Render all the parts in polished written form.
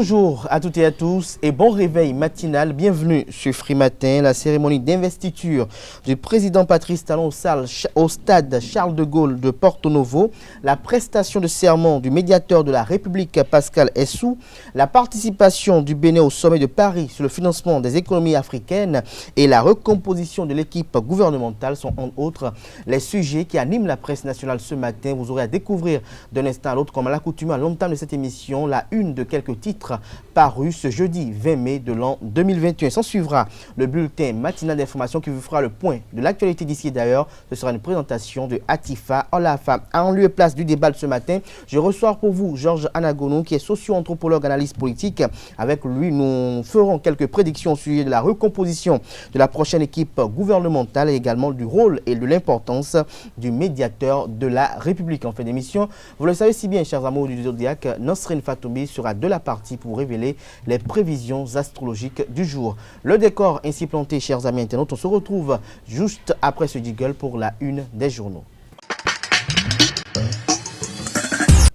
Bonjour à toutes et à tous et bon réveil matinal. Bienvenue sur Free Matin. La cérémonie d'investiture du président Patrice Talon au stade Charles de Gaulle de Porto Novo, la prestation de serment du médiateur de la République Pascal Essou, la participation du Bénin au sommet de Paris sur le financement des économies africaines et la recomposition de l'équipe gouvernementale sont entre autres les sujets qui animent la presse nationale ce matin. Vous aurez à découvrir d'un instant à l'autre, comme à l'accoutumée à l'entame de cette émission, la une de quelques titres paru ce jeudi 20 mai de l'an 2021. S'en suivra le bulletin matinal d'information qui vous fera le point de l'actualité d'ici et d'ailleurs. Ce sera une présentation de Atifa Olafa. En lieu et place du débat de ce matin, je reçois pour vous Georges Anagonou qui est socio-anthropologue, analyste politique. Avec lui, nous ferons quelques prédictions au sujet de la recomposition de la prochaine équipe gouvernementale et également du rôle et de l'importance du médiateur de la République. En fin d'émission, vous le savez si bien, chers amours du Zodiac, Nosrine Fatoumi sera de la partie pour révéler les prévisions astrologiques du jour. Le décor ainsi planté, chers amis internautes, on se retrouve juste après ce jingle pour la une des journaux.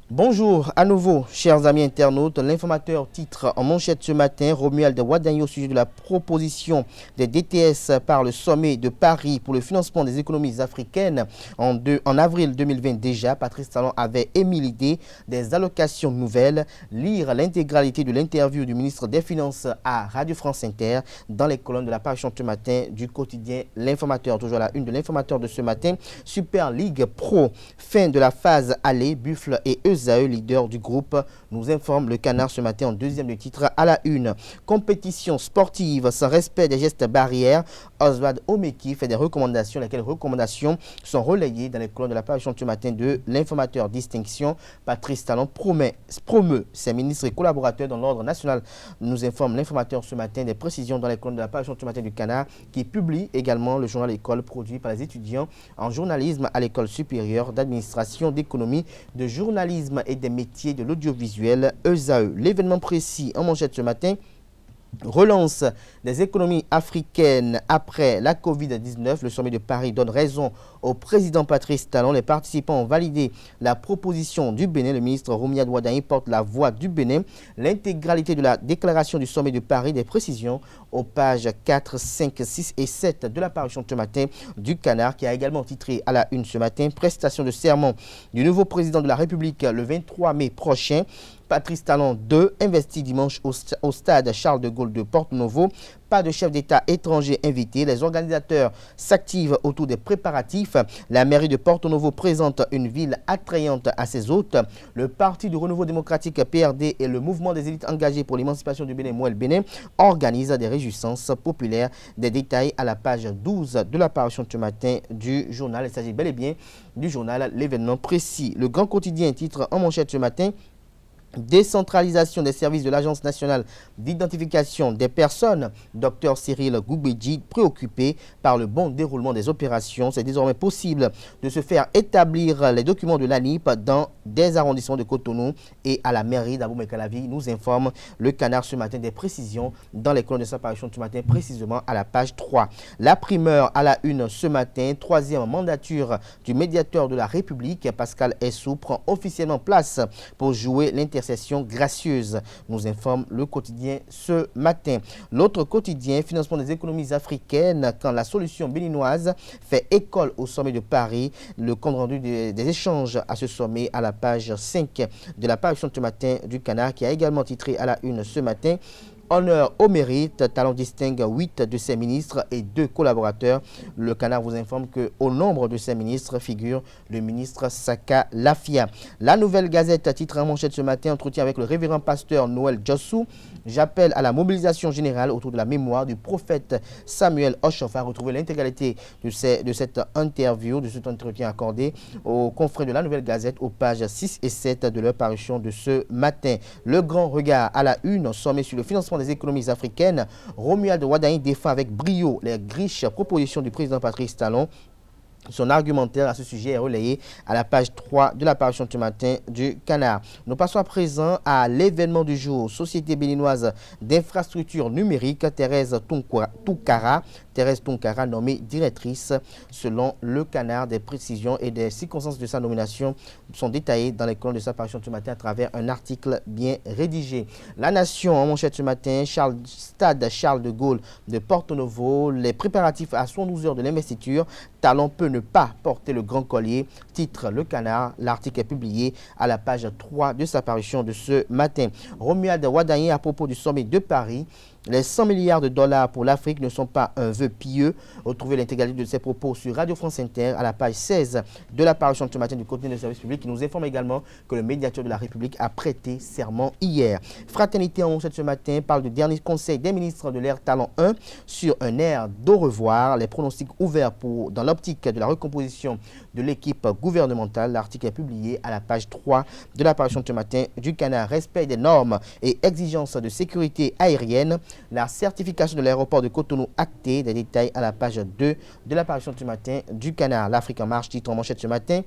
Bonjour à nouveau, chers amis internautes. L'informateur titre en manchette ce matin, Romuald Wadagni au sujet de la proposition des DTS par le sommet de Paris pour le financement des économies africaines. En avril 2020 déjà, Patrice Talon avait émis l'idée des allocations nouvelles. Lire l'intégralité de l'interview du ministre des Finances à Radio France Inter dans les colonnes de la parution ce matin du quotidien L'Informateur. Toujours la une de l'Informateur de ce matin, Super League Pro, fin de la phase aller, Buffle et ESAE, leader du groupe, nous informe le Canard ce matin en deuxième de titre à la une. Compétition sportive sans respect des gestes barrières, Oswald Omeki fait des recommandations, lesquelles recommandations sont relayées dans les colonnes de la parution ce matin de l'Informateur. Distinction, Patrice Talon promeut ses ministres et collaborateurs dans l'ordre national. Nous informe l'Informateur ce matin des précisions dans les colonnes de la parution ce matin du Canard, qui publie également le journal École produit par les étudiants en journalisme à l'École supérieure d'administration, d'économie, de journalisme et des métiers de l'audiovisuel, ESAE. L'événement précis en manchette ce matin, relance des économies africaines après la Covid-19. Le sommet de Paris donne raison au président Patrice Talon. Les participants ont validé la proposition du Bénin. Le ministre Romuald Wadagni porte la voix du Bénin. L'intégralité de la déclaration du sommet de Paris, des précisions aux pages 4, 5, 6 et 7 de la parution ce matin du Canard, qui a également titré à la une ce matin, prestation de serment du nouveau président de la République le 23 mai prochain. Patrice Talon 2, investi dimanche au stade Charles de Gaulle de Porto Novo. Pas de chef d'État étranger invité. Les organisateurs s'activent autour des préparatifs. La mairie de Porto Novo présente une ville attrayante à ses hôtes. Le Parti du Renouveau démocratique PRD et le mouvement des élites engagées pour l'émancipation du Bénin, Mouel Bénin, organisent des réjouissances populaires. Des détails à la page 12 de la parution de ce matin du journal. Il s'agit bel et bien du journal L'événement précis. Le Grand Quotidien titre en manchette ce matin, décentralisation des services de l'Agence nationale d'identification des personnes. Dr Cyril Goubedji, préoccupé par le bon déroulement des opérations. C'est désormais possible de se faire établir les documents de l'ANIP dans des arrondissements de Cotonou et à la mairie d'Abomey-Calavi. Nous informe le Canard ce matin des précisions dans les colonnes de sa parution ce matin, précisément à la page 3. La primeur à la une ce matin, troisième mandature du médiateur de la République, Pascal Essou, prend officiellement place pour jouer l'intercession gracieuse, nous informe le quotidien ce matin. L'autre quotidien, financement des économies africaines, quand la solution béninoise fait école au sommet de Paris. Le compte rendu des échanges à ce sommet à la page 5 de la parution de ce matin du Canard, qui a également titré à la une ce matin. Honneur au mérite, Talon distingue 8 de ses ministres et 2 collaborateurs. Le Canard vous informe qu'au nombre de ses ministres figure le ministre Saka Lafia. La Nouvelle Gazette titre en manchette ce matin, entretien avec le révérend pasteur Noël Jossou. J'appelle à la mobilisation générale autour de la mémoire du prophète Samuel Oshofa. Retrouvez l'intégralité de cette interview, de cet entretien accordé aux confrères de la Nouvelle Gazette aux pages 6 et 7 de leur parution de ce matin. Le grand regard à la une, sommet sur le financement des économies africaines. Romuald Wadagni défend avec brio les riches propositions du président Patrice Talon. Son argumentaire à ce sujet est relayé à la page 3 de la parution de ce matin du Canard. Nous passons à présent à l'événement du jour. Société béninoise d'infrastructures numériques, Thérèse Toukara Thérèse Tunkara nommée directrice. Selon le Canard, des précisions et des circonstances de sa nomination sont détaillées dans les colonnes de sa parution ce matin à travers un article bien rédigé. La Nation en manchette ce matin, stade Charles de Gaulle de Porto Novo, les préparatifs à 72 heures de l'investiture. Talon peut ne pas porter le grand collier, titre Le Canard. L'article est publié à la page 3 de sa parution de ce matin. Romuald Wadagné à propos du sommet de Paris. Les 100 milliards de dollars pour l'Afrique ne sont pas un vœu pieux. Retrouvez l'intégralité de ses propos sur Radio France Inter à la page 16 de la parution de ce matin du quotidien de service public qui nous informe également que le médiateur de la République a prêté serment hier. Fraternité en manchette ce matin parle du dernier conseil des ministres de l'ère Talon 1 sur un air d'au revoir. Les pronostics ouverts dans l'optique de la recomposition de l'équipe gouvernementale. L'article est publié à la page 3 de la parution de ce matin du Canard. Respect des normes et exigences de sécurité aérienne. La certification de l'aéroport de Cotonou actée, des détails à la page 2 de l'apparition ce matin du Canard. L'Afrique en marche, titre en manchette ce matin.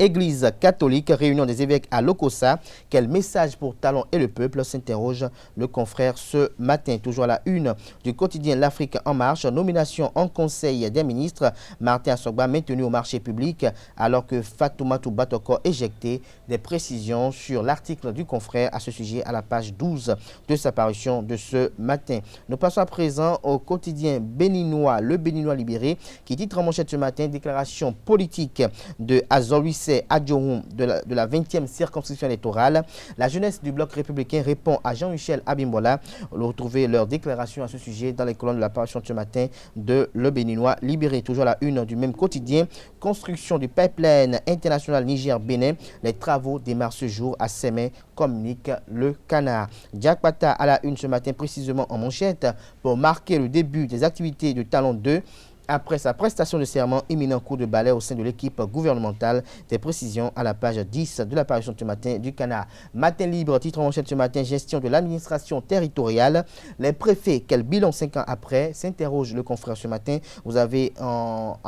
Église catholique, réunion des évêques à Lokossa. Quel message pour Talon et le peuple, s'interroge le confrère ce matin. Toujours à la une du quotidien L'Afrique en marche. Nomination en conseil des ministres. Martin Assogba maintenu au marché public alors que Fatoumata Batoko éjecté. Des précisions sur l'article du confrère à ce sujet à la page 12 de sa parution de ce matin. Nous passons à présent au quotidien béninois, le Béninois libéré, qui titre en manchette ce matin déclaration politique de Azorwis Adjoum de la 20e circonscription électorale. La jeunesse du bloc républicain répond à Jean-Michel Abimbola. Retrouvez leur déclaration à ce sujet dans les colonnes de la parution de ce matin de Le Béninois libéré. Toujours à la une du même quotidien. Construction du pipeline international Niger-Bénin. Les travaux démarrent ce jour à Sémé, communique le Canard. Jack Pata à la une ce matin précisément en manchette pour marquer le début des activités de Talon 2. Après sa prestation de serment, imminent coup de balai au sein de l'équipe gouvernementale. Des précisions à la page 10 de l'apparition de ce matin du Canard. Matin libre, titre en manchette ce matin, gestion de l'administration territoriale. Les préfets, quel bilan 5 ans après, s'interroge le confrère ce matin. Vous avez en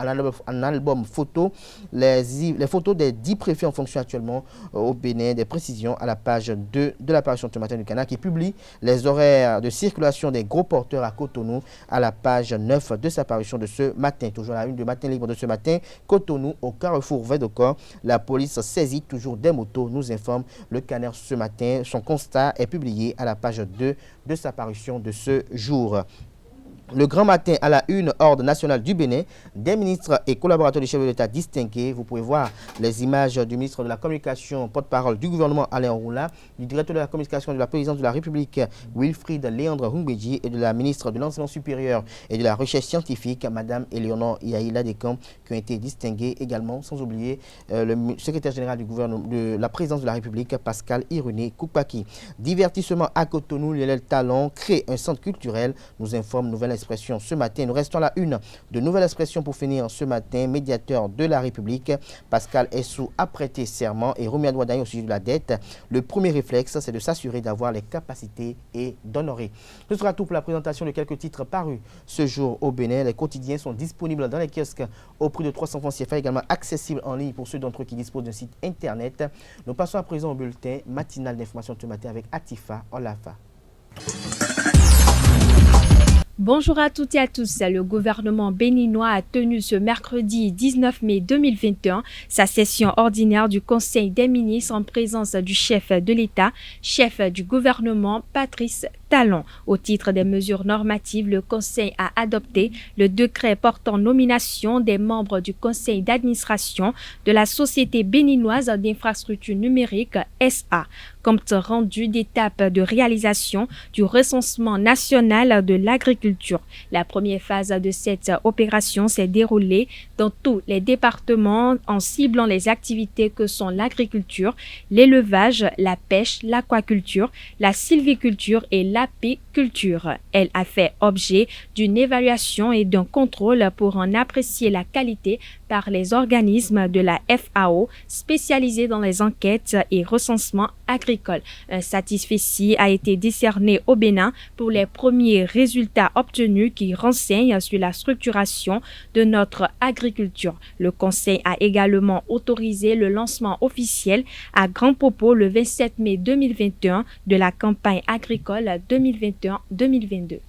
album photo les photos des 10 préfets en fonction actuellement au Bénin. Des précisions à la page 2 de l'apparition de ce matin du Canard qui publie les horaires de circulation des gros porteurs à Cotonou à la page 9 de sa parution de ce matin. Toujours à la une de Matin libre de ce matin, Cotonou au carrefour Védocor. La police saisit toujours des motos, nous informe le Canard ce matin. Son constat est publié à la page 2 de sa parution de ce jour. Le grand matin à la une, ordre national du Bénin, des ministres et collaborateurs du chef de l'État distingués. Vous pouvez voir les images du ministre de la Communication, porte-parole du gouvernement Alain Roula, du directeur de la communication de la présidence de la République Wilfried Léandre Humbedji et de la ministre de l'Enseignement supérieur et de la Recherche scientifique, Madame Éléonore Yaïla Descamps, qui ont été distingués également, sans oublier le secrétaire général du gouvernement de la présidence de la République, Pascal Iruné Koupaki. Divertissement à Cotonou, Lionel Talon crée un centre culturel, nous informe Nouvelle Expression ce matin. Nous restons à la une de Nouvelle Expression pour finir ce matin. Médiateur de la République, Pascal Essou a prêté serment et Romuald Wadagné au sujet de la dette. Le premier réflexe, c'est de s'assurer d'avoir les capacités et d'honorer. Ce sera tout pour la présentation de quelques titres parus ce jour au Bénin. Les quotidiens sont disponibles dans les kiosques au prix de 300 francs CFA, également accessibles en ligne pour ceux d'entre eux qui disposent d'un site internet. Nous passons à présent au bulletin matinal d'information de ce matin avec Atifa Olafa. Bonjour à toutes et à tous. Le gouvernement béninois a tenu ce mercredi 19 mai 2021 sa session ordinaire du Conseil des ministres en présence du chef de l'État, chef du gouvernement Patrice Talon. Au titre des mesures normatives, le Conseil a adopté le décret portant nomination des membres du Conseil d'administration de la Société béninoise d'infrastructures numériques SA. Compte rendu d'étape de réalisation du recensement national de l'agriculture. La première phase de cette opération s'est déroulée dans tous les départements en ciblant les activités que sont l'agriculture, l'élevage, la pêche, l'aquaculture, la sylviculture et l'apiculture. Elle a fait objet d'une évaluation et d'un contrôle pour en apprécier la qualité par les organismes de la FAO spécialisés dans les enquêtes et recensements agricoles. Un satisfecit a été décerné au Bénin pour les premiers résultats obtenus qui renseignent sur la structuration de notre agriculture. Le Conseil a également autorisé le lancement officiel à Grand Popo le 27 mai 2021 de la campagne agricole 2021-2022.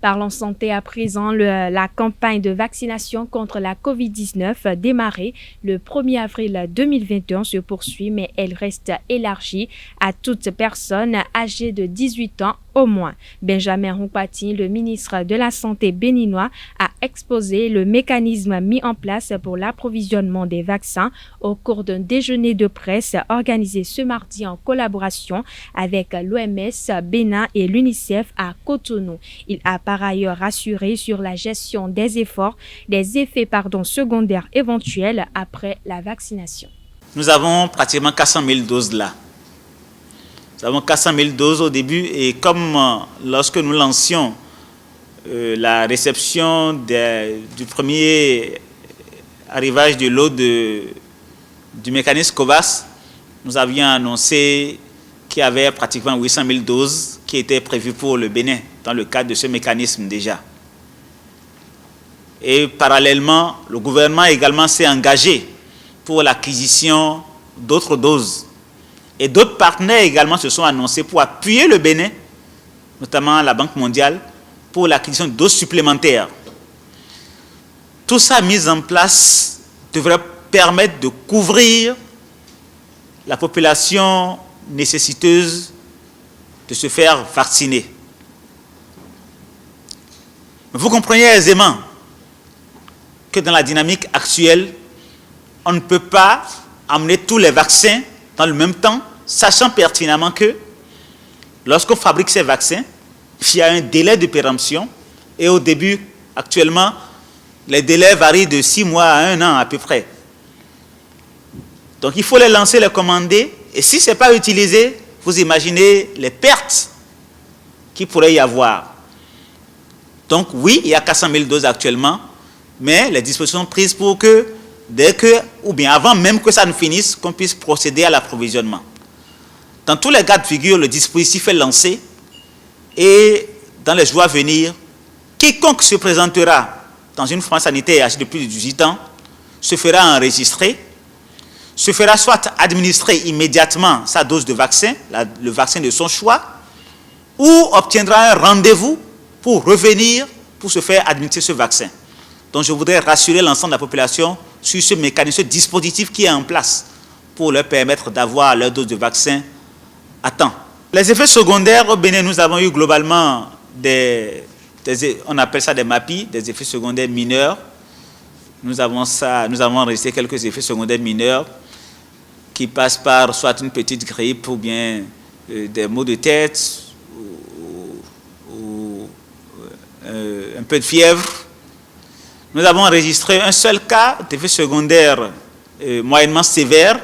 Parlons santé à présent. La campagne de vaccination contre la COVID-19 démarrée le 1er avril 2021 se poursuit, mais elle reste élargie à toute personne âgée de 18 ans au moins. Benjamin Nkouati, le ministre de la Santé béninois, a exposé le mécanisme mis en place pour l'approvisionnement des vaccins au cours d'un déjeuner de presse organisé ce mardi en collaboration avec l'OMS Bénin et l'UNICEF à Cotonou. Il a par ailleurs rassuré sur la gestion des effets secondaires éventuels après la vaccination. Nous avons pratiquement 400 000 doses là. Nous avons 400 000 doses au début et comme lorsque nous lancions la réception du premier arrivage de l'eau du mécanisme COVAX, nous avions annoncé qu'il y avait pratiquement 800 000 doses qui étaient prévues pour le Bénin dans le cadre de ce mécanisme déjà. Et parallèlement, le gouvernement également s'est engagé pour l'acquisition d'autres doses. Et d'autres partenaires également se sont annoncés pour appuyer le Bénin, notamment la Banque mondiale, pour l'acquisition de doses supplémentaires. Tout ça mis en place devrait permettre de couvrir la population nécessiteuse de se faire vacciner. Vous comprenez aisément que dans la dynamique actuelle, on ne peut pas amener tous les vaccins dans le même temps, sachant pertinemment que lorsqu'on fabrique ces vaccins, il y a un délai de péremption et au début, actuellement, les délais varient de 6 mois à 1 an à peu près. Donc il faut les lancer, les commander et si ce n'est pas utilisé, vous imaginez les pertes qu'il pourrait y avoir. Donc oui, il y a 400 000 doses actuellement, mais les dispositions sont prises pour que dès que, ou bien avant même que ça ne finisse, qu'on puisse procéder à l'approvisionnement. Dans tous les cas de figure, le dispositif est lancé et dans les jours à venir, quiconque se présentera dans une pharmacie sanitaire âgée de plus de 18 ans se fera enregistrer, se fera soit administrer immédiatement sa dose de vaccin, le vaccin de son choix, ou obtiendra un rendez-vous pour revenir pour se faire administrer ce vaccin. Donc je voudrais rassurer l'ensemble de la population sur ce mécanisme, ce dispositif qui est en place pour leur permettre d'avoir leur dose de vaccin à temps. Les effets secondaires au Bénin, nous avons eu globalement on appelle ça des MAPI, des effets secondaires mineurs. Nous avons enregistré quelques effets secondaires mineurs qui passent par soit une petite grippe ou bien des maux de tête ou un peu de fièvre. Nous avons enregistré un seul cas d'effet secondaire moyennement sévère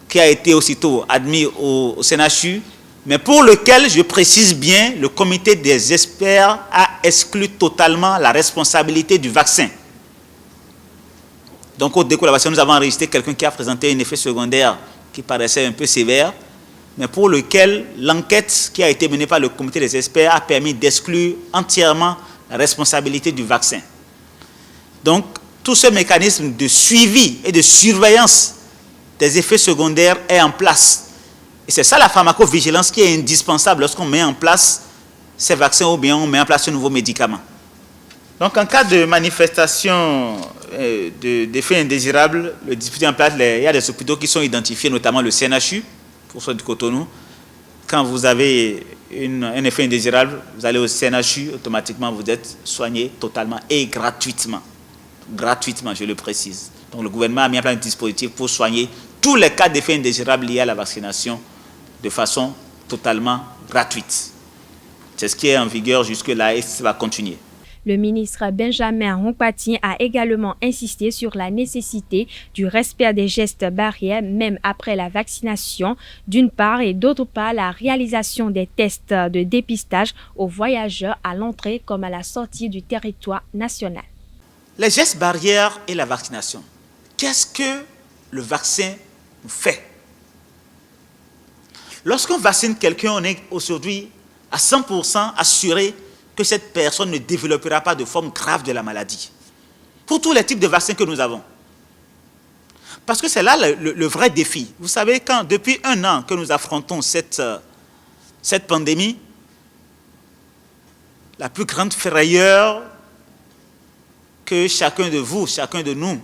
qui a été aussitôt admis au CNHU, mais pour lequel, je précise bien, le comité des experts a exclu totalement la responsabilité du vaccin. Donc au décours de la vaccination, nous avons enregistré quelqu'un qui a présenté un effet secondaire qui paraissait un peu sévère, mais pour lequel l'enquête qui a été menée par le comité des experts a permis d'exclure entièrement la responsabilité du vaccin. Donc, tout ce mécanisme de suivi et de surveillance des effets secondaires est en place. Et c'est ça la pharmacovigilance qui est indispensable lorsqu'on met en place ces vaccins ou bien on met en place ce nouveau médicament. Donc, en cas de manifestation d'effets indésirables, le dispositif en place, il y a des hôpitaux qui sont identifiés, notamment le CNHU, pour ceux du Cotonou. Quand vous avez un effet indésirable, vous allez au CNHU, automatiquement vous êtes soigné totalement et gratuitement. Gratuitement, je le précise. Donc le gouvernement a mis en place un dispositif pour soigner tous les cas d'effets indésirables liés à la vaccination de façon totalement gratuite. C'est ce qui est en vigueur jusque-là et ça va continuer. Le ministre Benjamin Nkouati a également insisté sur la nécessité du respect des gestes barrières même après la vaccination, d'une part, et d'autre part, la réalisation des tests de dépistage aux voyageurs à l'entrée comme à la sortie du territoire national. Les gestes barrières et la vaccination. Qu'est-ce que le vaccin nous fait? Lorsqu'on vaccine quelqu'un, on est aujourd'hui à 100% assuré que cette personne ne développera pas de forme grave de la maladie. Pour tous les types de vaccins que nous avons. Parce que c'est là le vrai défi. Vous savez, depuis 1 an que nous affrontons cette pandémie, la plus grande frayeur que chacun de vous, chacun de nous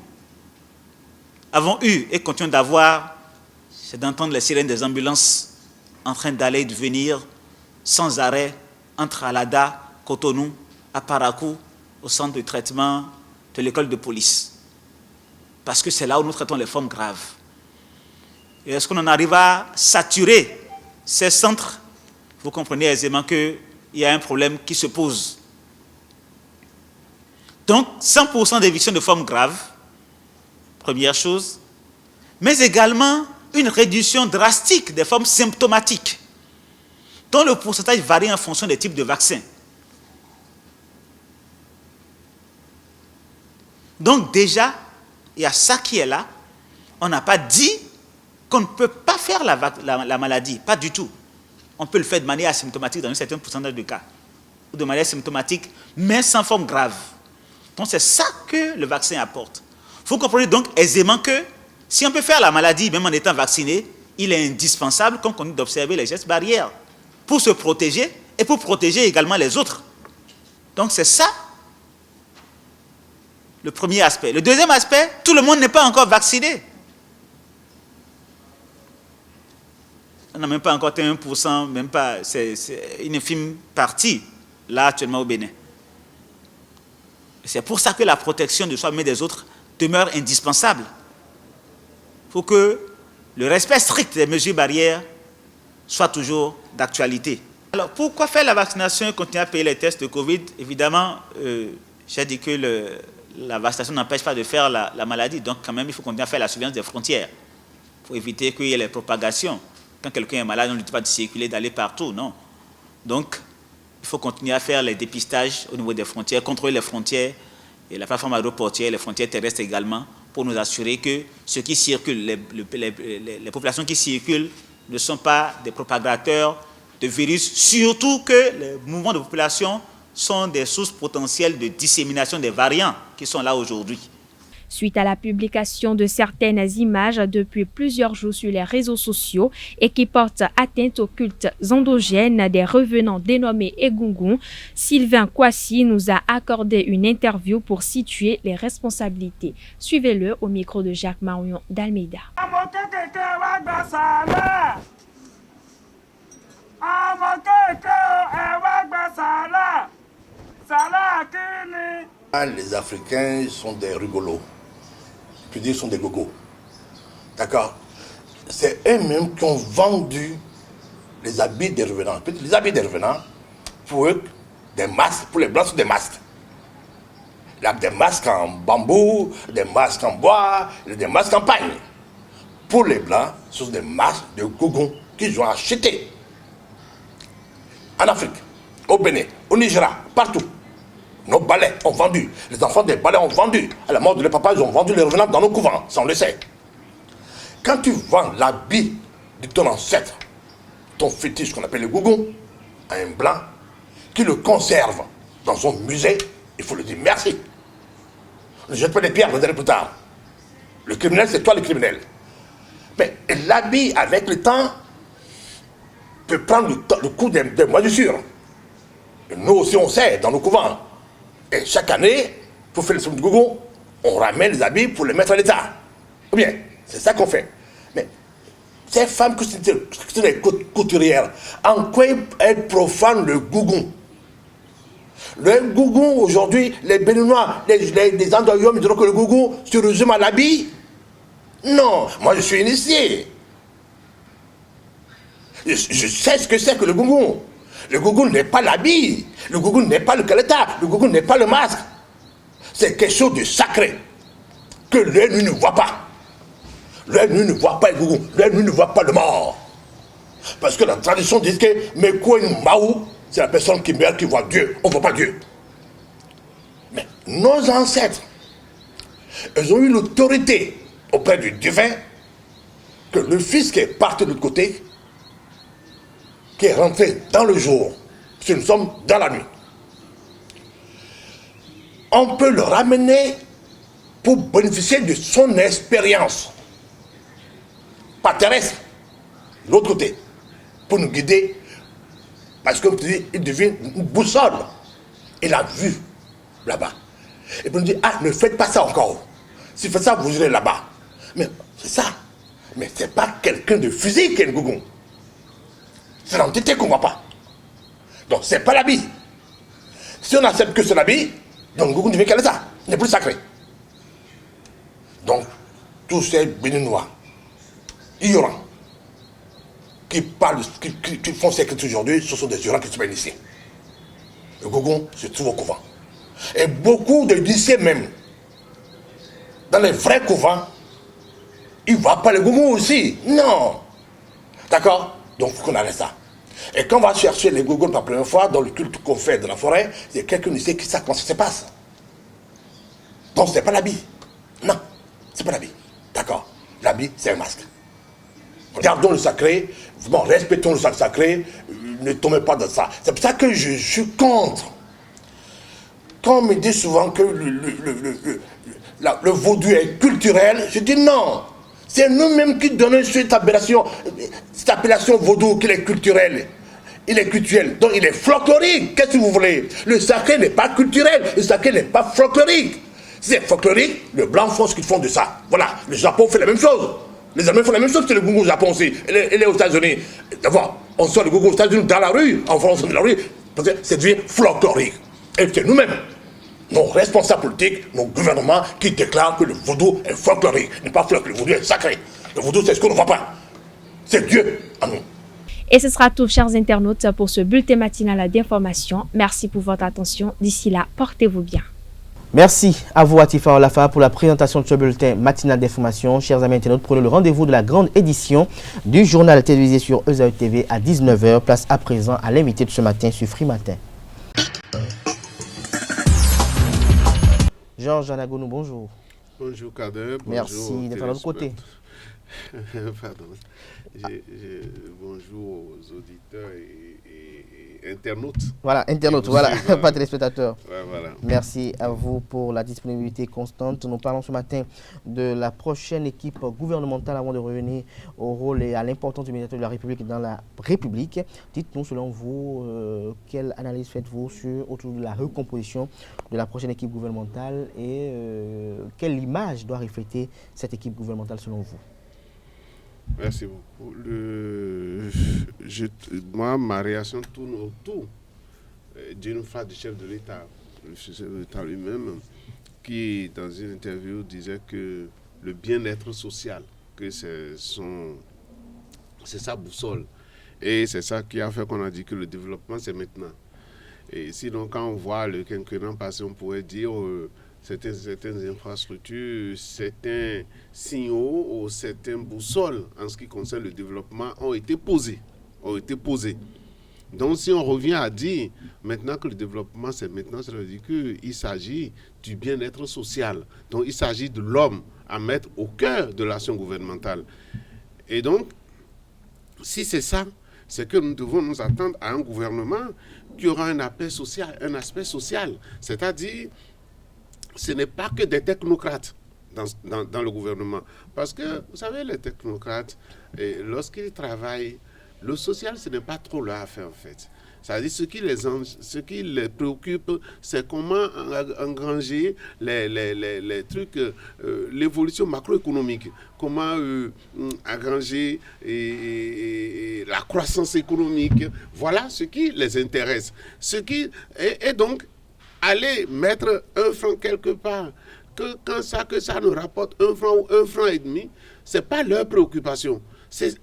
avons eu et continuons d'avoir, c'est d'entendre les sirènes des ambulances en train d'aller et de venir sans arrêt entre Alada, Cotonou, à Parakou, au centre de traitement de l'école de police. Parce que c'est là où nous traitons les formes graves. Et est-ce qu'on en arrive à saturer ces centres? Vous comprenez aisément qu'il y a un problème qui se pose. Donc, 100% d'éviction de formes graves, première chose, mais également une réduction drastique des formes symptomatiques, dont le pourcentage varie en fonction des types de vaccins. Donc déjà, il y a ça qui est là. On n'a pas dit qu'on ne peut pas faire la maladie, pas du tout. On peut le faire de manière asymptomatique dans un certain pourcentage de cas, ou de manière symptomatique, mais sans forme grave. Donc c'est ça que le vaccin apporte. Vous comprenez donc aisément que si on peut faire la maladie, même en étant vacciné, il est indispensable qu'on continue d'observer les gestes barrières pour se protéger et pour protéger également les autres. Donc c'est ça le premier aspect. Le deuxième aspect, tout le monde n'est pas encore vacciné. On n'a même pas encore atteint 1%, même pas, c'est une infime partie, là actuellement au Bénin. C'est pour ça que la protection de soi-même et des autres demeure indispensable. Il faut que le respect strict des mesures barrières soit toujours d'actualité. Alors, pourquoi faire la vaccination et continuer à payer les tests de Covid? Évidemment, j'ai dit que la vaccination n'empêche pas de faire la maladie, donc quand même, il faut continuer à faire la surveillance des frontières pour éviter qu'il y ait les propagations. Quand quelqu'un est malade, on ne lui dit pas de circuler, d'aller partout, non. Donc, il faut continuer à faire les dépistages au niveau des frontières, contrôler les frontières et la plateforme aéroportière, les frontières terrestres également, pour nous assurer que ceux qui circulent, les populations qui circulent ne sont pas des propagateurs de virus, surtout que les mouvements de population sont des sources potentielles de dissémination des variants qui sont là aujourd'hui. Suite à la publication de certaines images depuis plusieurs jours sur les réseaux sociaux et qui portent atteinte aux cultes endogènes des revenants dénommés Egungun, Sylvain Kwasi nous a accordé une interview pour situer les responsabilités. Suivez-le au micro de Jacques Marion d'Almeida. Les Africains sont des rigolos. Je veux dire, sont des gogos. D'accord? C'est eux-mêmes qui ont vendu les habits des revenants. Les habits des revenants, pour eux, des masques, pour les blancs, sont des masques. Il y a des masques en bambou, des masques en bois, des masques en paille. Pour les blancs, ce sont des masques de gogons qu'ils ont achetés. En Afrique, au Bénin, au Nigeria, partout. Nos balais ont vendu, les enfants des balais ont vendu. À la mort de leurs papas, ils ont vendu les revenants dans nos couvents, ça on le sait. Quand tu vends l'habit de ton ancêtre, ton fétiche qu'on appelle le gougon, à un blanc, qui le conserve dans son musée, il faut lui dire merci. Ne jette pas des pierres, vous allez plus tard. Le criminel, c'est toi le criminel. Mais l'habit, avec le temps, peut prendre le coup des moisissures. Nous aussi, on sait, dans nos couvents. Et chaque année, pour faire le somme de gougon, on ramène les habits pour les mettre à l'état. Ou bien, c'est ça qu'on fait. Mais ces femmes qui sont des couturières, en quoi elles profanent le gougon? Le gougon, aujourd'hui, les Béninois, les Andoyom, ils diront que le gougon se résume à l'habit. Non, moi je suis initié. Je sais ce que c'est que le gougon. Le gougon n'est pas l'habit, le gougon n'est pas le kaleta, le gougon n'est pas le masque. C'est quelque chose de sacré que l'œil ne voit pas. L'œil ne voit pas le gougon, l'œil ne voit pas le mort. Parce que la tradition dit que Mekouin Maou, c'est la personne qui meurt qui voit Dieu. On ne voit pas Dieu. Mais nos ancêtres, ils ont eu l'autorité auprès du divin que le fils qui est parti de l'autre côté, qui est rentré dans le jour, si nous sommes dans la nuit, on peut le ramener pour bénéficier de son expérience, pas terrestre, de l'autre côté, pour nous guider, parce que comme tu dis, il devient une boussole Il a vu là-bas. Et puis on dit, ah, ne faites pas ça encore. Si vous faites ça, vous irez là-bas. Mais c'est ça. Mais c'est pas quelqu'un de physique qui est Ngougon. C'est l'entité qu'on ne voit pas. Donc c'est pas l'habit. Si on accepte que c'est l'habit, donc Ngougon devient quel est ça? Il n'est plus sacré. Donc, tous ces Béninois, ignorants, qui font ces critiques aujourd'hui, ce sont des ignorants qui se prennent ici. Le Ngougon se trouve au couvent. Et beaucoup de lycées même, dans les vrais couvents, ils ne voient pas le Ngougon aussi. Non. D'accord? Donc, il faut qu'on arrête ça. Et quand on va chercher les Ngougons pour la première fois, dans le culte qu'on fait dans la forêt, il y a quelqu'un ici qui sait comment ça se passe. Donc, ce n'est pas l'habit. Non, ce n'est pas l'habit. D'accord? L'habit, c'est un masque. Gardons le sacré, vraiment, respectons le sacré, ne tombez pas dans ça. C'est pour ça que je suis contre. Quand on me dit souvent que le vaudou est culturel, je dis non. C'est nous-mêmes qui donnons cette appellation vaudou qu'il est culturel. Il est culturel, donc il est folklorique. Qu'est-ce que vous voulez? Le sacré n'est pas culturel, le sacré n'est pas folklorique. Si c'est folklorique, les Blancs font ce qu'ils font de ça. Voilà, le Japon fait la même chose. Les Allemands font la même chose que le Ngougou au Japon aussi. Et les États-Unis. D'abord, on sort le Ngougou aux États-Unis dans la rue, en France, dans la rue, parce que c'est devenu folklorique. Et c'est nous-mêmes, nos responsables politiques, nos gouvernements, qui déclarent que le vaudou est folklorique. Il n'est pas folklorique, le vaudou est sacré. Le vaudou, c'est ce qu'on ne voit pas. C'est Dieu en nous. Et ce sera tout, chers internautes, pour ce bulletin matinal d'information. Merci pour votre attention. D'ici là, portez-vous bien. Merci à vous, Atifa Olafa, pour la présentation de ce bulletin matinal d'information. Chers amis internautes, prenez le rendez-vous de la grande édition du journal télévisé sur ESAE TV à 19h. Place à présent à l'invité de ce matin sur Free Matin. Georges Anagonou, bonjour. Bonjour Kader. Merci d'être à notre côté. Pardon. Bonjour aux auditeurs et internautes. Voilà, internautes, voilà, pas téléspectateurs. Ouais, voilà. Merci à vous pour la disponibilité constante. Nous parlons ce matin de la prochaine équipe gouvernementale avant de revenir au rôle et à l'importance du médiateur de la République dans la République. Dites-nous, selon vous, quelle analyse faites-vous autour de la recomposition de la prochaine équipe gouvernementale et quelle image doit refléter cette équipe gouvernementale selon vous? Merci beaucoup. Moi, ma réaction tourne autour d'une phrase du chef de l'État, le chef de l'État lui-même, qui, dans une interview, disait que le bien-être social, que c'est sa boussole. Et c'est ça qui a fait qu'on a dit que le développement, c'est maintenant. Et sinon, quand on voit le quinquennat passer, on pourrait dire certaines infrastructures, certains signaux ou certaines boussoles en ce qui concerne le développement ont été posés. Donc, si on revient à dire maintenant que le développement, c'est maintenant, ça veut dire qu'il s'agit du bien-être social. Donc, il s'agit de l'homme à mettre au cœur de l'action gouvernementale. Et donc, si c'est ça, c'est que nous devons nous attendre à un gouvernement qui aura un aspect social. C'est-à-dire, ce n'est pas que des technocrates dans le gouvernement. Parce que, vous savez, les technocrates, lorsqu'ils travaillent, le social, ce n'est pas trop leur affaire, en fait. C'est-à-dire, ce qui les préoccupe, c'est comment engranger les trucs, l'évolution macroéconomique, comment engranger la croissance économique. Voilà ce qui les intéresse. Et donc, aller mettre un franc quelque part, que ça nous rapporte 1 franc ou 1 franc et demi, ce n'est pas leur préoccupation.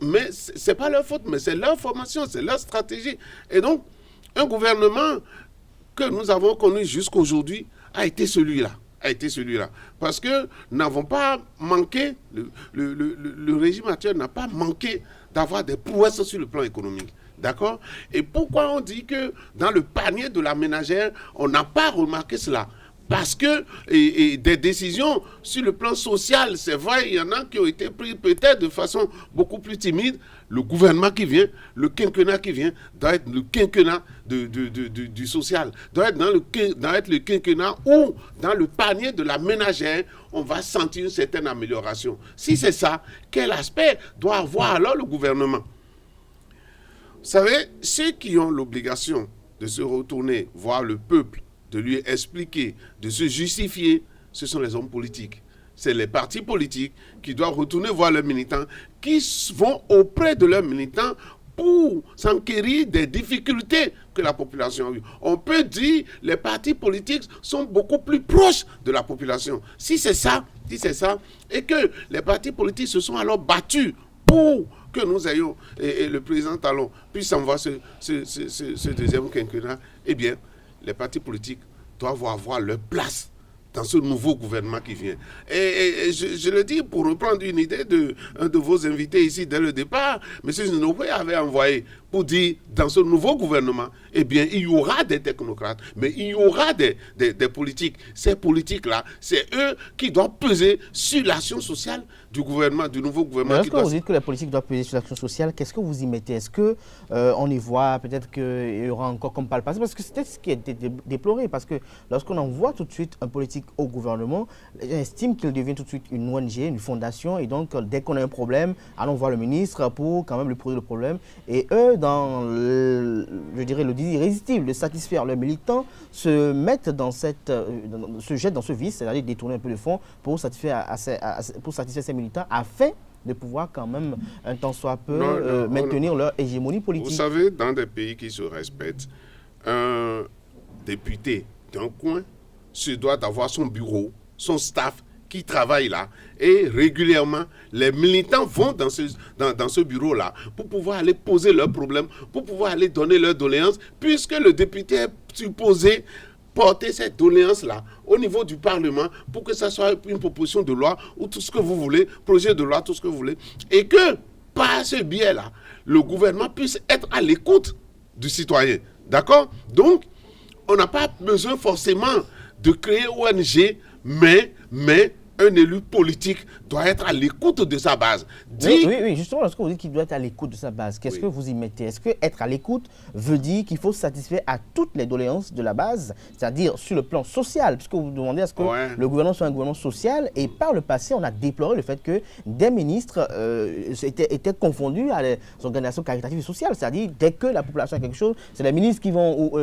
Mais ce n'est pas leur faute, mais c'est leur formation, c'est leur stratégie. Et donc, un gouvernement que nous avons connu jusqu'aujourd'hui a été celui-là. Parce que nous n'avons pas manqué, le régime actuel n'a pas manqué d'avoir des prouesses sur le plan économique. D'accord? Et pourquoi on dit que dans le panier de la ménagère, on n'a pas remarqué cela? Parce que des décisions sur le plan social, c'est vrai, il y en a qui ont été prises peut-être de façon beaucoup plus timide. Le gouvernement qui vient, le quinquennat qui vient, doit être le quinquennat du social. Doit être le quinquennat où, dans le panier de la ménagère, on va sentir une certaine amélioration. Si c'est ça, quel aspect doit avoir alors le gouvernement? Vous savez, ceux qui ont l'obligation de se retourner voir le peuple de lui expliquer, de se justifier, ce sont les hommes politiques. C'est les partis politiques qui doivent retourner voir leurs militants, qui vont auprès de leurs militants pour s'enquérir des difficultés que la population a eues. On peut dire que les partis politiques sont beaucoup plus proches de la population. Si c'est ça, et que les partis politiques se sont alors battus pour que nous ayons, et le président Talon puisse envoyer ce deuxième quinquennat, eh bien, les partis politiques doivent avoir leur place dans ce nouveau gouvernement qui vient. Et je le dis pour reprendre une idée d'un de vos invités ici dès le départ, M. Zinoué avait envoyé pour dire, dans ce nouveau gouvernement, eh bien, il y aura des technocrates, mais il y aura des politiques. Ces politiques-là, c'est eux qui doivent peser sur l'action sociale du gouvernement, du nouveau gouvernement. Lorsque vous dites que les politiques doivent peser sur l'action sociale, qu'est-ce que vous y mettez? Est-ce qu'on y voit peut-être qu'il y aura encore comme par le passé? Parce que c'était ce qui a été déploré, parce que lorsqu'on envoie tout de suite un politique au gouvernement, on estime qu'il devient tout de suite une ONG, une fondation, et donc dès qu'on a un problème, allons voir le ministre pour quand même lui poser le problème. Et eux, dans je dirais le désir irrésistible de satisfaire leurs militants, se jettent dans ce vice, c'est-à-dire détourner un peu le fond pour satisfaire ces militants afin de pouvoir quand même, un temps soit peu, maintenir leur hégémonie politique. Vous savez, dans des pays qui se respectent, un député d'un coin se doit d'avoir son bureau, son staff qui travaille là. Et régulièrement, les militants vont dans ce bureau-là pour pouvoir aller poser leurs problèmes, pour pouvoir aller donner leurs doléances, puisque le député est supposé porter cette doléance-là au niveau du Parlement pour que ça soit une proposition de loi ou tout ce que vous voulez, projet de loi, tout ce que vous voulez. Et que, par ce biais-là, le gouvernement puisse être à l'écoute du citoyen. D'accord? Donc, on n'a pas besoin forcément de créer ONG, mais un élu politique doit être à l'écoute de sa base. Oui, justement, lorsque vous dites qu'il doit être à l'écoute de sa base, qu'est-ce que vous y mettez? Est-ce que être à l'écoute veut dire qu'il faut satisfaire à toutes les doléances de la base, c'est-à-dire sur le plan social, puisque vous demandez à ce que le gouvernement soit un gouvernement social, et par le passé, on a déploré le fait que des ministres étaient confondus à les organisations caritatives et sociales, c'est-à-dire dès que la population a quelque chose, c'est les ministres qui vont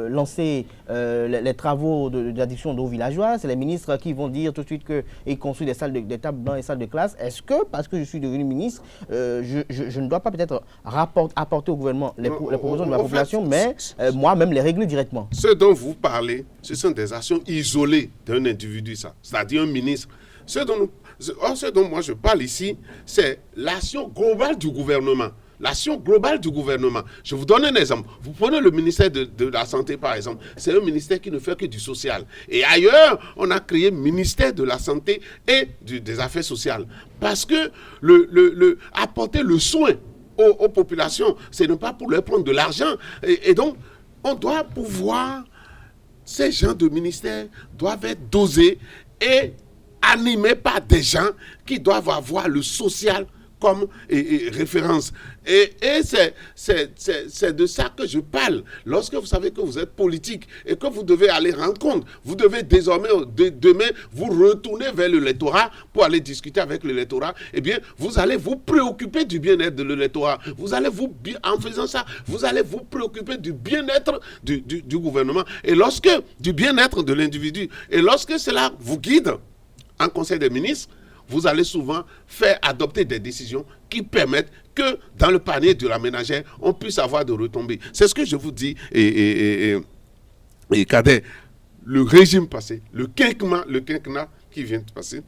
lancer les travaux d'addiction d'eau villageois, c'est les ministres qui vont dire tout de suite que et construire des tables dans les salles de classe. Est-ce que, parce que je suis devenu ministre, je ne dois pas peut-être apporter au gouvernement les propositions de la population, mais moi-même les régler directement? Ce dont vous parlez, ce sont des actions isolées d'un individu, ça. C'est-à-dire un ministre. Ce dont moi je parle ici, c'est l'action globale du gouvernement. L'action globale du gouvernement. Je vous donne un exemple. Vous prenez le ministère de la Santé, par exemple. C'est un ministère qui ne fait que du social. Et ailleurs, on a créé le ministère de la Santé et des Affaires sociales. Parce que apporter le soin aux populations, ce n'est pas pour leur prendre de l'argent. Et donc, on doit pouvoir... Ces gens de ministère doivent être dosés et animés par des gens qui doivent avoir le social comme référence. Et c'est de ça que je parle. Lorsque vous savez que vous êtes politique et que vous devez aller rendre compte, vous devez désormais, demain, vous retourner vers l'électorat pour aller discuter avec l'électorat, eh bien, vous allez vous préoccuper du bien-être de l'électorat. En faisant ça, vous allez vous préoccuper du bien-être du gouvernement. Et lorsque, du bien-être de l'individu, et lorsque cela vous guide en Conseil des ministres, vous allez souvent faire adopter des décisions qui permettent que dans le panier de la ménagère, on puisse avoir de retombées. C'est ce que je vous dis, et Kader, le régime passé, le quinquennat qui vient de passer,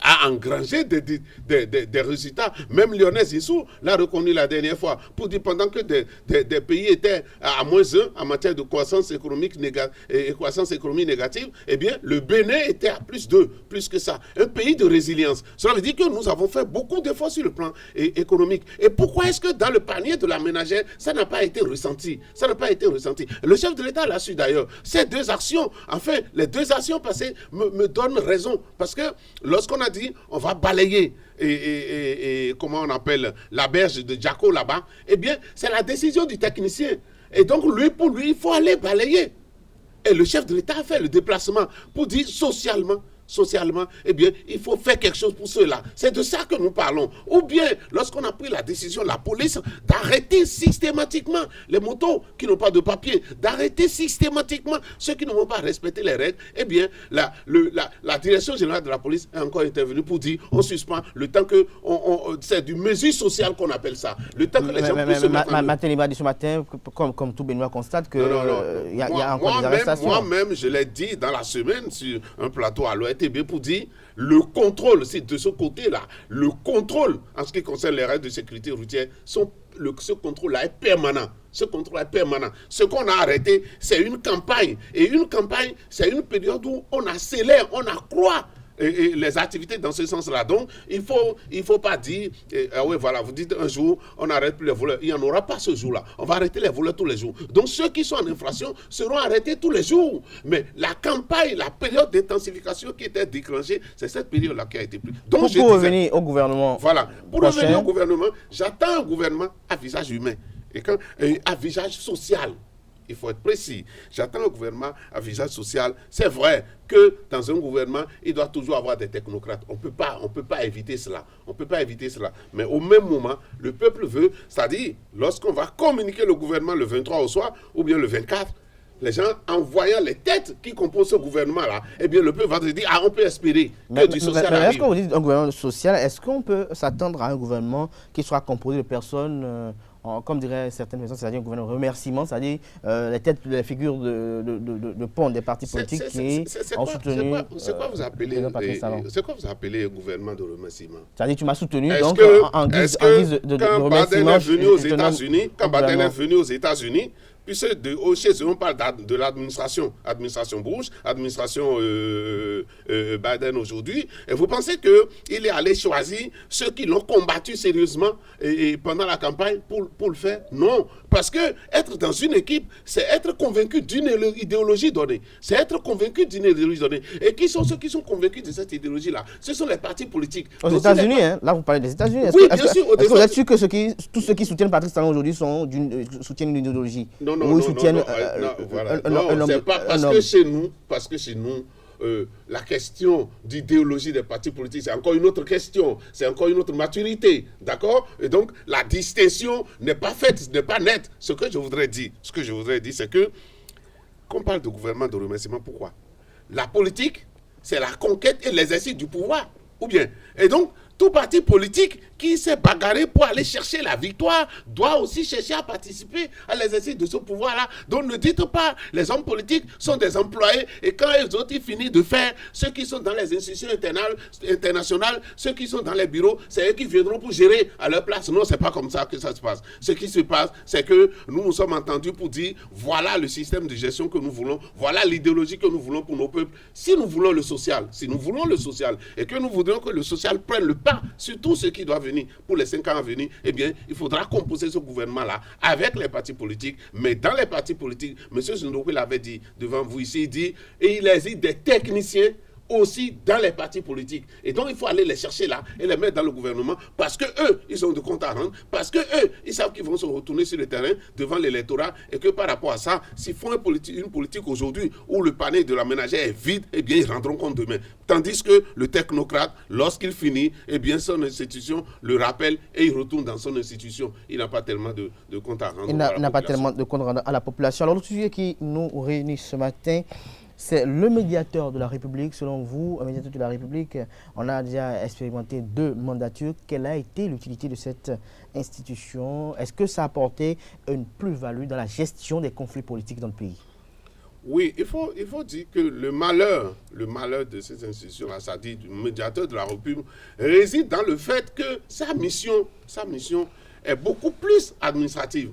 a engrangé des résultats. Même Lionel Zissou l'a reconnu la dernière fois pour dire pendant que des pays étaient à -1 en matière de croissance économique négative, eh bien, le Bénin était à +2, plus que ça. Un pays de résilience. Cela veut dire que nous avons fait beaucoup d'efforts sur le plan économique. Et pourquoi est-ce que dans le panier de la ménagère, ça n'a pas été ressenti? Ça n'a pas été ressenti. Le chef de l'État l'a su d'ailleurs. Ces deux actions, enfin, les deux actions passées me donnent raison. Parce que lorsqu'on a dit on va balayer et comment on appelle la berge de Djako là-bas, eh bien c'est la décision du technicien et donc pour lui il faut aller balayer, et le chef de l'État a fait le déplacement pour dire socialement socialement, eh bien, il faut faire quelque chose pour cela. C'est de ça que nous parlons. Ou bien, lorsqu'on a pris la décision, la police, d'arrêter systématiquement les motos qui n'ont pas de papier, d'arrêter systématiquement ceux qui ne vont pas respecter les règles, eh bien, la direction générale de la police est encore intervenue pour dire, on suspend le temps que, c'est du mesure sociale qu'on appelle ça. Le temps que les gens puissent se mettre en œuvre. Matin dit ce matin, comme tout Benoît constate, qu'il y a encore des arrestations. Moi-même, je l'ai dit dans la semaine sur un plateau à l'ORTB pour dire le contrôle, c'est de ce côté-là, le contrôle en ce qui concerne les règles de sécurité routière, ce contrôle-là est permanent. Ce contrôle est permanent. Ce qu'on a arrêté, c'est une campagne. Et une campagne, c'est une période où on accélère, on accroît les activités dans ce sens-là. Donc, il faut pas dire, oui, voilà, vous dites un jour, on n'arrête plus les voleurs. Il n'y en aura pas ce jour-là. On va arrêter les voleurs tous les jours. Donc, ceux qui sont en infraction seront arrêtés tous les jours. Mais la campagne, la période d'intensification qui était déclenchée, c'est cette période-là qui a été prise. Donc, pour revenir au gouvernement. Voilà. Pour revenir au gouvernement, j'attends un gouvernement à visage humain et à visage social. Il faut être précis. J'attends un gouvernement à visage social. C'est vrai que dans un gouvernement, il doit toujours avoir des technocrates. On peut pas éviter cela. On peut pas éviter cela. Mais au même moment, le peuple veut, c'est-à-dire, lorsqu'on va communiquer le gouvernement le 23 au soir, ou bien le 24, les gens, en voyant les têtes qui composent ce gouvernement-là, eh bien, le peuple va se dire, ah, on peut espérer que du social arrive. Est-ce que vous dites un gouvernement social, est-ce qu'on peut s'attendre à un gouvernement qui soit composé de personnes comme diraient certaines personnes, c'est-à-dire un gouvernement remerciement, c'est-à-dire les figures de pont des partis politiques qui ont soutenu. C'est quoi vous appelez un gouvernement de remerciement? C'est-à dire tu m'as soutenu donc en guise de remerciement. Quand Biden est venu aux États-Unis, puisque chez eux, on parle de l'administration Bush, administration Biden aujourd'hui, et vous pensez qu'il est allé choisir ceux qui l'ont combattu sérieusement et pendant la campagne pour le faire? Non, parce que être dans une équipe, c'est être convaincu d'une idéologie donnée. C'est être convaincu d'une idéologie donnée. Et qui sont ceux qui sont convaincus de cette idéologie-là? Ce sont les partis politiques. Aux États-Unis, là vous parlez des États-Unis. Oui, bien sûr. Est-ce que vous êtes sûr que tous ceux qui soutiennent Patrice Talon aujourd'hui soutiennent une idéologie? Non, c'est pas parce que chez nous, la question d'idéologie des partis politiques, c'est encore une autre question, c'est encore une autre maturité, d'accord? Et donc, la distinction n'est pas faite, n'est pas nette. Ce que je voudrais dire, c'est que, qu'on parle de gouvernement de remerciement, pourquoi? La politique, c'est la conquête et l'exercice du pouvoir, ou bien? Et donc, tout parti politique qui s'est bagarré pour aller chercher la victoire doit aussi chercher à participer à l'exercice de ce pouvoir-là. Donc ne dites pas, les hommes politiques sont des employés et quand les autres ils finissent de faire, ceux qui sont dans les institutions internationales, ceux qui sont dans les bureaux, c'est eux qui viendront pour gérer à leur place. Non, c'est pas comme ça que ça se passe. Ce qui se passe, c'est que nous sommes entendus pour dire, voilà le système de gestion que nous voulons, voilà l'idéologie que nous voulons pour nos peuples. Si nous voulons le social, et que nous voudrions que le social prenne le pas sur tout ce qui doit venir pour les 5 ans à venir, eh bien, il faudra composer ce gouvernement-là avec les partis politiques. Mais dans les partis politiques, M. Zundoku l'avait dit devant vous ici, il dit, et il existe des techniciens aussi dans les partis politiques. Et donc, il faut aller les chercher là et les mettre dans le gouvernement parce que eux, ils ont de comptes à rendre, parce que eux, ils savent qu'ils vont se retourner sur le terrain devant l'électorat et que par rapport à ça, s'ils font une politique aujourd'hui où le panier de la ménagère est vide, eh bien, ils rendront compte demain. Tandis que le technocrate, lorsqu'il finit, eh bien, son institution le rappelle et il retourne dans son institution. Il n'a pas tellement de comptes à rendre. Il n'a pas tellement de comptes à rendre à la population. Alors, le sujet qui nous réunit ce matin, c'est le médiateur de la République. Selon vous, un médiateur de la République, on a déjà expérimenté 2 mandatures. Quelle a été l'utilité de cette institution? Est-ce que ça a apporté une plus-value dans la gestion des conflits politiques dans le pays? Oui, il faut dire que le malheur de cette institution-là, c'est-à-dire du médiateur de la République, réside dans le fait que sa mission est beaucoup plus administrative.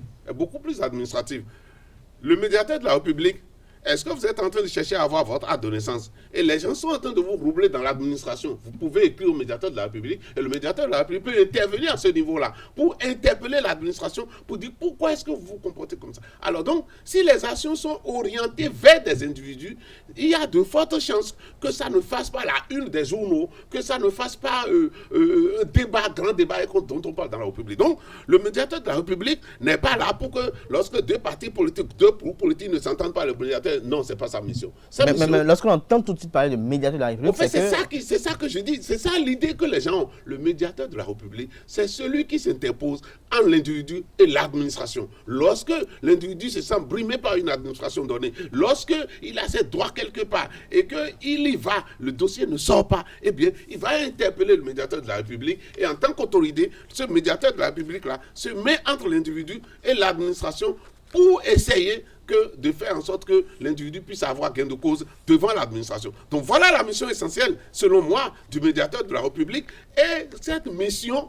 Le médiateur de la République, est-ce que vous êtes en train de chercher à avoir votre acte de naissance? Et les gens sont en train de vous roubler dans l'administration. Vous pouvez écrire au médiateur de la République et le médiateur de la République peut intervenir à ce niveau-là pour interpeller l'administration, pour dire pourquoi est-ce que vous vous comportez comme ça. Alors donc, si les actions sont orientées vers des individus, il y a de fortes chances que ça ne fasse pas la une des journaux, que ça ne fasse pas un grand débat dont on parle dans la République. Donc, le médiateur de la République n'est pas là pour que lorsque 2 partis politiques, 2 groupes politiques ne s'entendent pas, le médiateur c'est pas sa mission. Mais lorsqu'on entend tout de suite parler de médiateur de la République, en fait, c'est ça que je dis. C'est ça l'idée que les gens ont. Le médiateur de la République, c'est celui qui s'interpose entre l'individu et l'administration. Lorsque l'individu se sent brimé par une administration donnée, lorsque il a ses droits quelque part et qu'il y va, le dossier ne sort pas, eh bien, il va interpeller le médiateur de la République et en tant qu'autorité, ce médiateur de la République-là se met entre l'individu et l'administration pour essayer de faire en sorte que l'individu puisse avoir gain de cause devant l'administration. Donc voilà la mission essentielle, selon moi, du médiateur de la République. Et cette mission,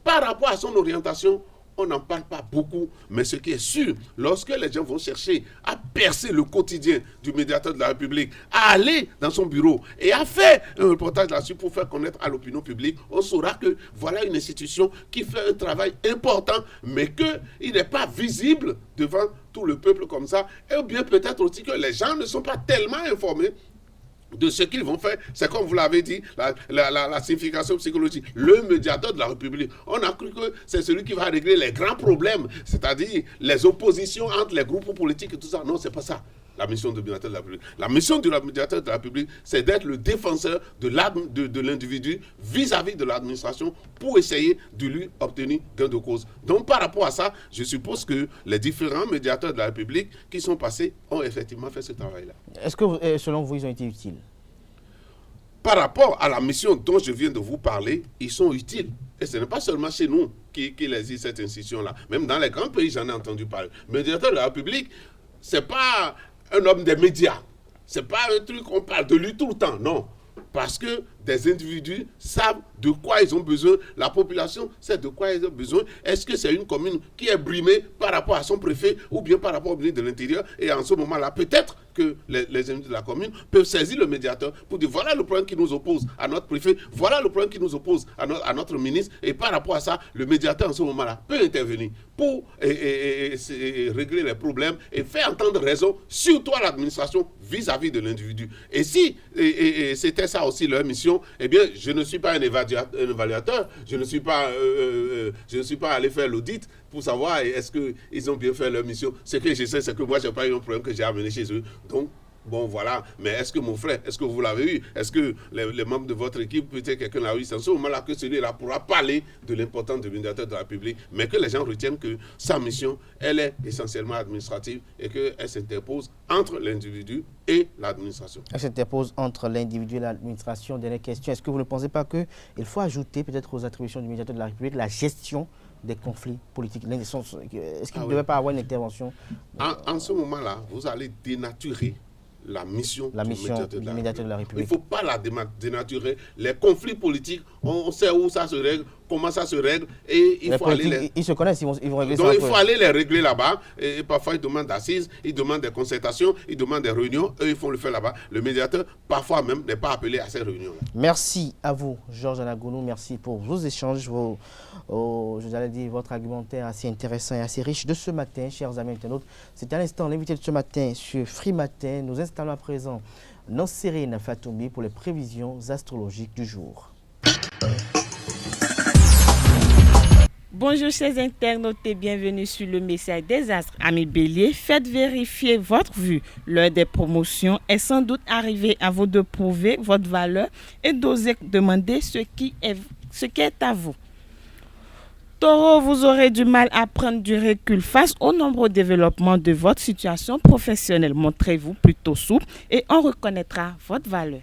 par rapport à son orientation, on n'en parle pas beaucoup, mais ce qui est sûr, lorsque les gens vont chercher à percer le quotidien du médiateur de la République, à aller dans son bureau et à faire un reportage là-dessus pour faire connaître à l'opinion publique, on saura que voilà une institution qui fait un travail important, mais qu'il n'est pas visible devant tout le peuple comme ça, et bien peut-être aussi que les gens ne sont pas tellement informés de ce qu'ils vont faire. C'est comme vous l'avez dit, la signification psychologique. Le médiateur de la République, on a cru que c'est celui qui va régler les grands problèmes, c'est-à-dire les oppositions entre les groupes politiques et tout ça. Non, c'est pas ça. La mission du médiateur de la République. La mission du médiateur de la République, c'est d'être le défenseur de l'individu vis-à-vis de l'administration pour essayer de lui obtenir gain de cause. Donc, par rapport à ça, je suppose que les différents médiateurs de la République qui sont passés ont effectivement fait ce travail-là. Est-ce que, selon vous, ils ont été utiles? Par rapport à la mission dont je viens de vous parler, ils sont utiles. Et ce n'est pas seulement chez nous qu'il existe cette institution-là. Même dans les grands pays, j'en ai entendu parler. Le médiateur de la République, ce n'est pas un homme des médias. Ce n'est pas un truc qu'on parle de lui tout le temps, non. Parce que des individus savent de quoi ils ont besoin. La population sait de quoi ils ont besoin. Est-ce que c'est une commune qui est brimée par rapport à son préfet ou bien par rapport au ministre de l'Intérieur? Et en ce moment-là, peut-être que les individus de la commune peuvent saisir le médiateur pour dire voilà le problème qui nous oppose à notre préfet, voilà le problème qui nous oppose à notre ministre. Et par rapport à ça, le médiateur en ce moment-là peut intervenir pour régler les problèmes et faire entendre raison, surtout à l'administration vis-à-vis de l'individu. Et si c'était ça aussi leur mission, eh bien, je ne suis pas un évaluateur, je ne suis pas allé faire l'audit pour savoir est-ce qu'ils ont bien fait leur mission. Ce que je sais, c'est que moi, je n'ai pas eu un problème que j'ai amené chez eux. Donc, bon, voilà. Mais est-ce que mon frère, est-ce que vous l'avez eu? Est-ce que les membres de votre équipe, peut-être quelqu'un l'a eu? C'est en ce moment-là que celui-là pourra parler de l'importance du médiateur de la République, mais que les gens retiennent que sa mission, elle est essentiellement administrative et qu'elle s'interpose entre l'individu et l'administration. Elle s'interpose entre l'individu et l'administration. Dernière question, est-ce que vous ne pensez pas qu'il faut ajouter peut-être aux attributions du médiateur de la République la gestion des conflits politiques? Est-ce qu'il ne devait pas avoir une intervention? En ce moment-là, vous allez dénaturer la mission du médiateur de la République. Il ne faut pas la dénaturer. Les conflits politiques, on sait où ça se règle, comment ça se règle, et il faut aller ils se connaissent, ils vont régler ça. Donc il faut aller les régler là-bas, et parfois ils demandent d'assises, ils demandent des concertations, ils demandent des réunions, eux ils font le faire là-bas. Le médiateur, parfois même, n'est pas appelé à ces réunions-là. Merci à vous, Georges Anagounou, merci pour vos échanges, votre argumentaire assez intéressant et assez riche de ce matin, chers amis internautes. C'est à l'instant l'invité de ce matin sur Free Matin. Nous installons à présent Nansérine Fatoumi pour les prévisions astrologiques du jour. Bonjour chers internautes et bienvenue sur le message des astres. Amis Bélier, faites vérifier votre vue. L'heure des promotions est sans doute arrivée. À vous de prouver votre valeur et d'oser demander ce qui est à vous. Taureau, vous aurez du mal à prendre du recul face au nombreux développement de votre situation professionnelle. Montrez-vous plutôt souple et on reconnaîtra votre valeur.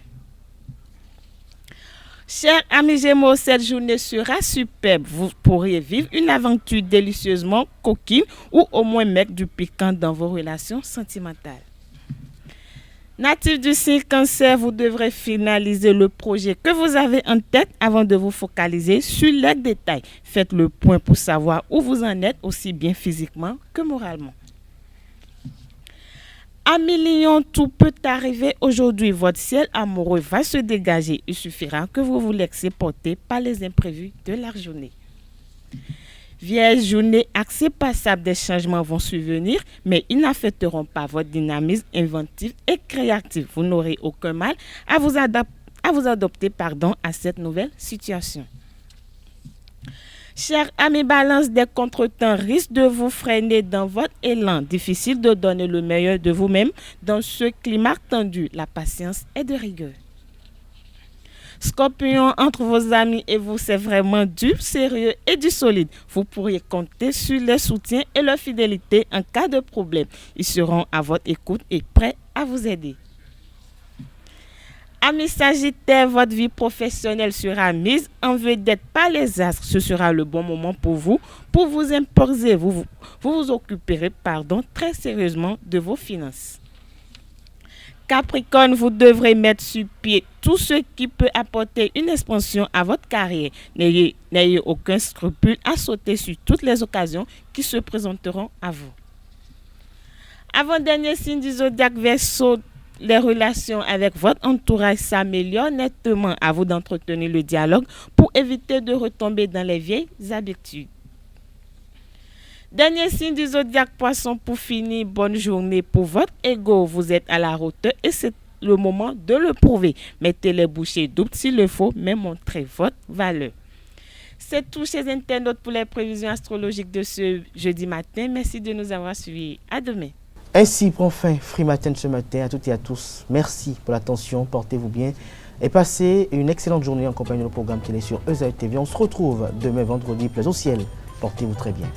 Chers amis Gémeaux, cette journée sera superbe. Vous pourriez vivre une aventure délicieusement coquine ou au moins mettre du piquant dans vos relations sentimentales. Natif du signe Cancer, vous devrez finaliser le projet que vous avez en tête avant de vous focaliser sur les détails. Faites le point pour savoir où vous en êtes, aussi bien physiquement que moralement. Amis Lion, tout peut arriver aujourd'hui. Votre ciel amoureux va se dégager. Il suffira que vous vous laissez porter par les imprévus de la journée. Vierge, journée axée passable, des changements vont survenir, mais ils n'affecteront pas votre dynamisme inventif et créatif. Vous n'aurez aucun mal à vous adapter à cette nouvelle situation. Chers amis Balance, des contretemps risquent de vous freiner dans votre élan. Difficile de donner le meilleur de vous-même dans ce climat tendu. La patience est de rigueur. Scorpion, entre vos amis et vous, c'est vraiment du sérieux et du solide. Vous pourriez compter sur leur soutien et leur fidélité en cas de problème. Ils seront à votre écoute et prêts à vous aider. Amis Sagittaire, votre vie professionnelle sera mise en vedette par les astres. Ce sera le bon moment pour vous imposer. Vous vous occuperez très sérieusement de vos finances. Capricorne, vous devrez mettre sur pied tout ce qui peut apporter une expansion à votre carrière. N'ayez aucun scrupule à sauter sur toutes les occasions qui se présenteront à vous. Avant-dernier signe du zodiaque Verseau, les relations avec votre entourage s'améliorent nettement. À vous d'entretenir le dialogue pour éviter de retomber dans les vieilles habitudes. Dernier signe du zodiaque Poisson, pour finir, bonne journée pour votre ego. Vous êtes à la hauteur et c'est le moment de le prouver. Mettez les bouchées doubles s'il le faut, mais montrez votre valeur. C'est tout, chers internautes, pour les prévisions astrologiques de ce jeudi matin. Merci de nous avoir suivis. À demain. Ainsi prend fin Free Matin ce matin. À toutes et à tous, merci pour l'attention, portez-vous bien et passez une excellente journée en compagnie de nos programmes télé sur EZA TV. On se retrouve demain vendredi, plaise au ciel, portez-vous très bien.